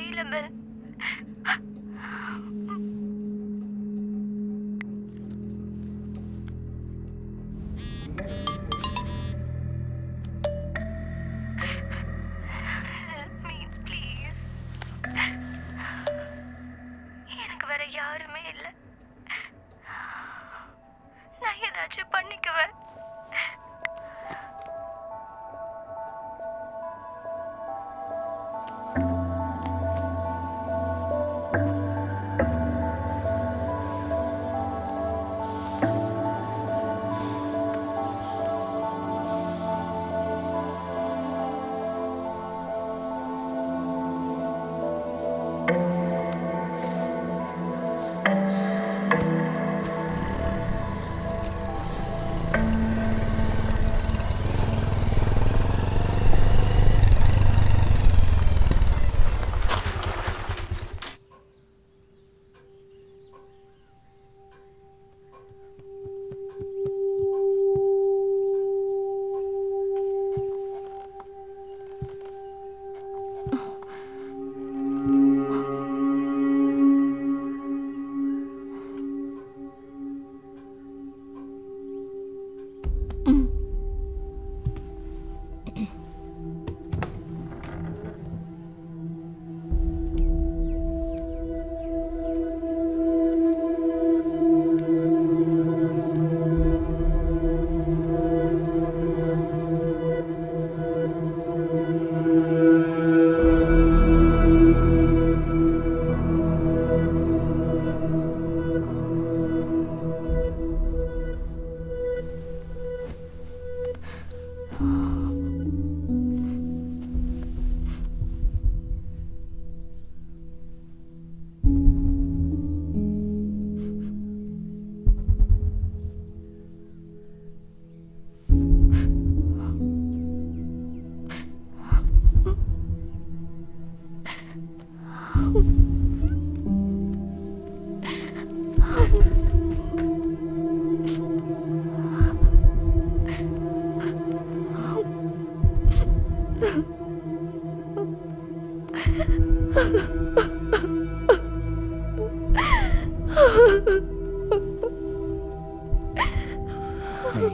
முடியல மெல். எனக்கு வேற யாருமே இல்லை. நான் ஏதாச்சும் பண்ணிக்குவேன்.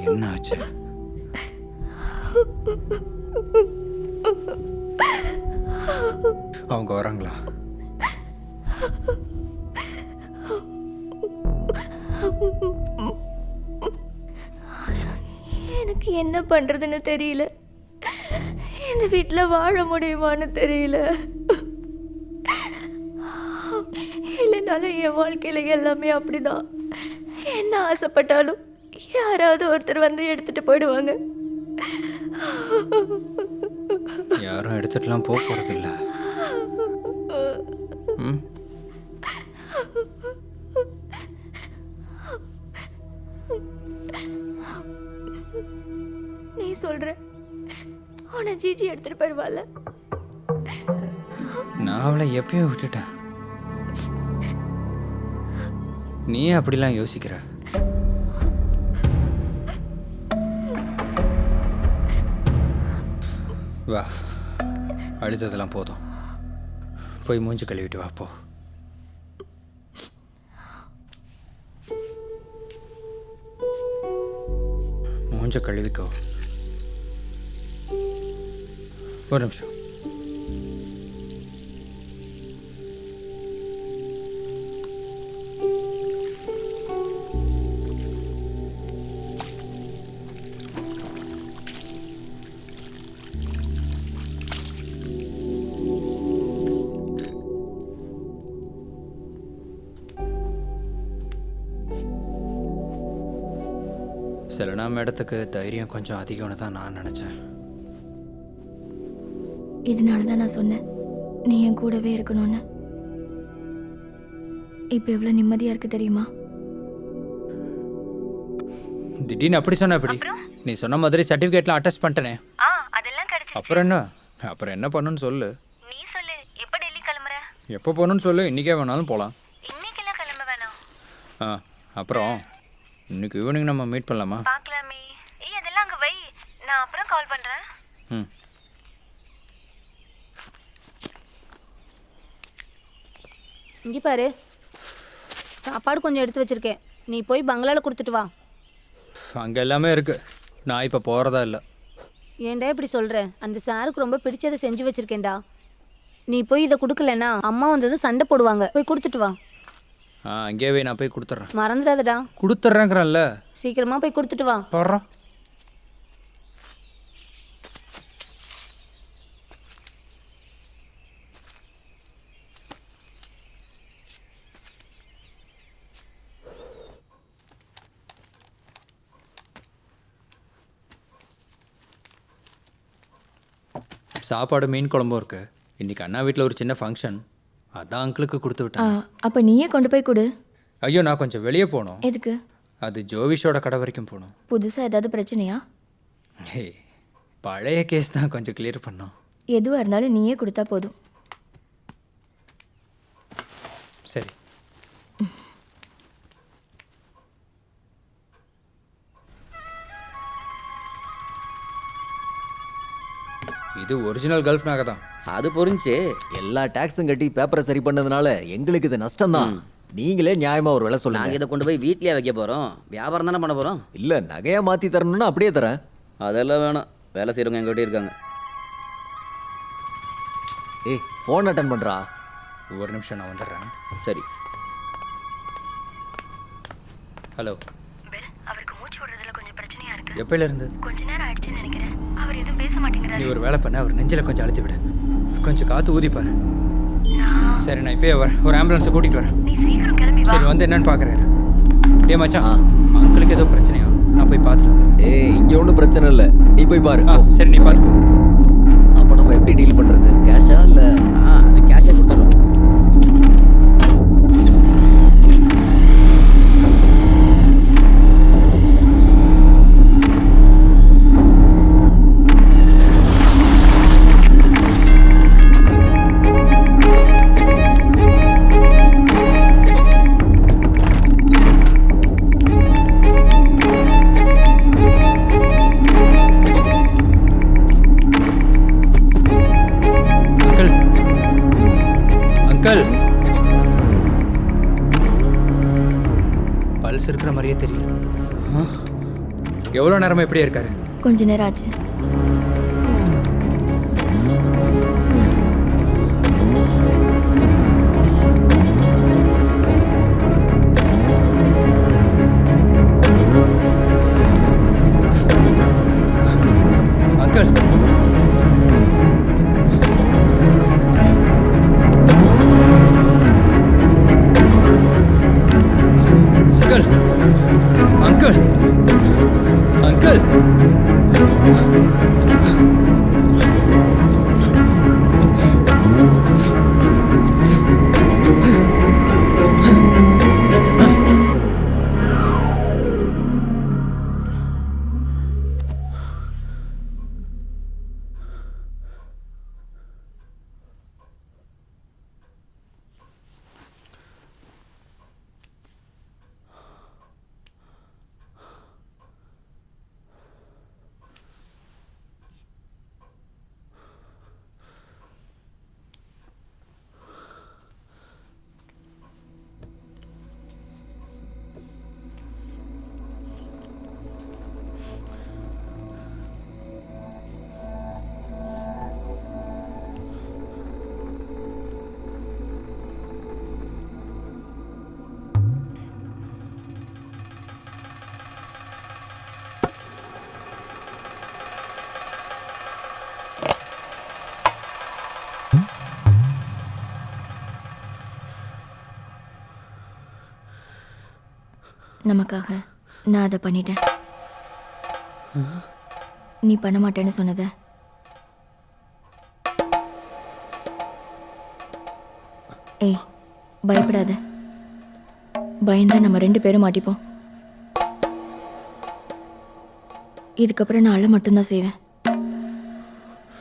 என்ன ஆச்சு? அவங்க வராங்களா? எனக்கு என்ன பண்றதுன்னு தெரியல. இந்த வீட்டில் வாழ முடியுமான்னு தெரியல. இல்லைனாலும் என் வாழ்க்கையில எல்லாமே அப்படிதான். என்ன ஆசைப்பட்டாலும் யாராவது ஒருத்தர் வந்து எடுத்துட்டு போயிடுவாங்க. யாரும் எடுத்துட்டுலாம் போக போறதில்ல. நீ சொல்ற உன்னை ஜிஜி எடுத்துட்டு போயிடுவாள். நான் அவளை எப்பயோ விட்டுட்டேன். நீ அப்படிலாம் யோசிக்கிற? வா, அழுத்ததெல்லாம் போதும். போய் மூஞ்சி கழுவிட்டு வா. போ. மூஞ்ச கழுவிக்கோ. ஒரு நிமிஷம். செலனா மேடத்துக்கு தைரியம் கொஞ்சம் அதிகம்னு தான் நான் நினச்சேன். இதனால தான் நான் சொன்னேன் நீ என் கூடவே இருக்கணும்னு. இப்போ எவ்வளோ நிம்மதியாக இருக்கு தெரியுமா? திடீர்னு அப்படி சொன்ன எப்படி? நீ சொன்ன மாதிரி சர்டிஃபிகேட்லாம் அட்டஸ்ட் பண்ணிட்டேனே. அதெல்லாம் கிடைச்சு. அப்புறம் என்ன பண்ணணும்னு சொல்லு. நீ சொல்லு. எப்போ டெல்லி கிளம்புற? எப்போ போகணும்னு சொல்லு. இன்றைக்கே வேணாலும் போகலாம். இன்னைக்கெல்லாம் கிளம்ப வேணாம். அப்புறம் இன்னைக்கு ஈவினிங் நம்ம மீட் பண்ணலாமா? பார்க்கலாமே. அதெல்லாம் அங்கே வை. நான் அப்புறம் கால் பண்ணுறேன். இங்கே பாரு, சாப்பாடு கொஞ்சம் எடுத்து வச்சிருக்கேன். நீ போய் பங்களால கொடுத்துட்டு வா. அங்கே எல்லாமே இருக்குது. நான் இப்போ போகிறதா இல்லை. ஏன்டா இப்படி சொல்கிற? அந்த சாருக்கு ரொம்ப பிடிச்சதை செஞ்சு வச்சிருக்கேன்டா. நீ போய் இதை கொடுக்கலன்னா அம்மா வந்ததும் சண்டை போடுவாங்க. போய் கொடுத்துட்டு வா. அங்கேயே நான் போய் கொடுத்துட்றேன். மறந்துடாதடா. கொடுத்துட்றேங்கிறேன்ல. சீக்கிரமாக போய் கொடுத்துட்டு வா. போடுறோம். சாப்பாடு மீன் குழம்பும் இருக்கு. இன்னைக்கு அண்ணா வீட்டில் ஒரு சின்ன ஃபங்க்ஷன், அதான் அங்கிளுக்கு கொடுத்து விட்டேன். அப்போ நீயே கொண்டு போய் கொடு. ஐயோ, நான் கொஞ்சம் வெளியே போகணும். எதுக்கு? அது ஜோவிஷோட கடை வரைக்கும் போகணும். புதுசாக ஏதாவது பிரச்சனையா? ஹே, பழைய கேஸ் தான், கொஞ்சம் கிளியர் பண்ணோம். எதுவாக இருந்தாலும் நீயே கொடுத்தா போதும். சரி. இது ஒரிஜினல் கல்ஃப் நகை தான். அது புரிஞ்சு எல்லா டாக்ஸும் கட்டி பேப்பரை சரி பண்ணதுனால எங்களுக்கு இது நஷ்டம் தான். நீங்களே நியாயமா ஒரு விலை சொல்லுங்க. நாங்கள் இதை கொண்டு போய் வீட்லயே வைக்க போகிறோம். வியாபாரம் தானே பண்ண போகிறோம். இல்ல நகையா மாத்தி தரணும்னா அப்படியே தரேன். அதெல்லாம் வேணாம். வேலை செய்கிறவங்க எங்கிட்ட இருக்காங்க. ஏய், ஃபோன் அட்டன் பண்றா. ஒரு நிமிஷம், நான் வந்துடுறேன். சரி. ஹலோ. அவருக்கு மூச்சு விடுறதுல கொஞ்சம் பிரச்சனையா இருக்கு. எப்பயிலேருந்து? கொஞ்ச நேரம் ஆயிடுச்சுன்னு நினைக்கிறேன். அவர் எதுவும் பேச மாட்டேங்கிறாரு. நீ ஒரு வேலை பண்ண, அவர் நெஞ்சில் கொஞ்சம் அழுத்தி விடு. கொஞ்சம் காற்று ஊதிப்பாரு. சரி, நான் இப்போயே வரேன். ஒரு ஆம்புலன்ஸை கூட்டிகிட்டு வரேன். நீ சீக்கிரம் கிளம்பி வா. சரி, வந்து என்னன்னு பார்க்குறேன். டே மச்சான், அங்கிளுக்கு ஏதோ பிரச்சனையா? நான் போய் பார்த்துட்டு வந்துடுறேன். ஏய், இங்க ஒன்றும் பிரச்சனை இல்லை, நீ போய் பாரு. சரி, நீ பார்த்துக்கோ. அப்ப நம்ம எப்படி டீல் பண்றது? கேஷா இல்ல? அது கேஷே கொடுத்துட்றோம். பல்ஸ் இருக்கிற மாதிரியே தெரியல. எவ்வளோ நேரமா இப்படியே இருக்காரு? கொஞ்ச நேரம் ஆச்சு. அங்கிள், அங்கிள், அங்கிள், நமக்காக நான் அதை பண்ணிட்டேன். நீ பண்ண மாட்டேன்னு சொன்னத. ஏய், பயப்படாத. பயந்தா நம்ம 2 பேரும் மாட்டிப்போம். இதுக்கப்புறம் நான் அழ மட்டும்தான் செய்வேன்.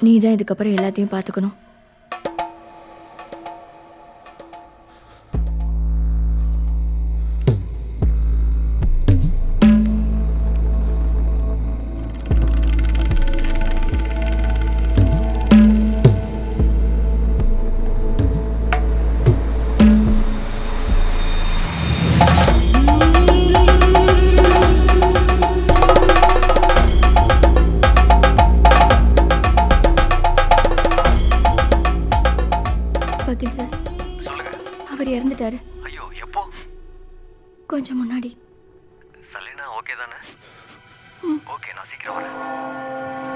நீ தான் இதுக்கப்புறம் எல்லாத்தையும் பார்த்துக்கணும். போயிட்டாரு. ஐயோ எப்போ? கொஞ்சம் முன்னாடி. சலீனா ஓகே தானே? ஓகே நான் சீக்கிரம் வரேன்.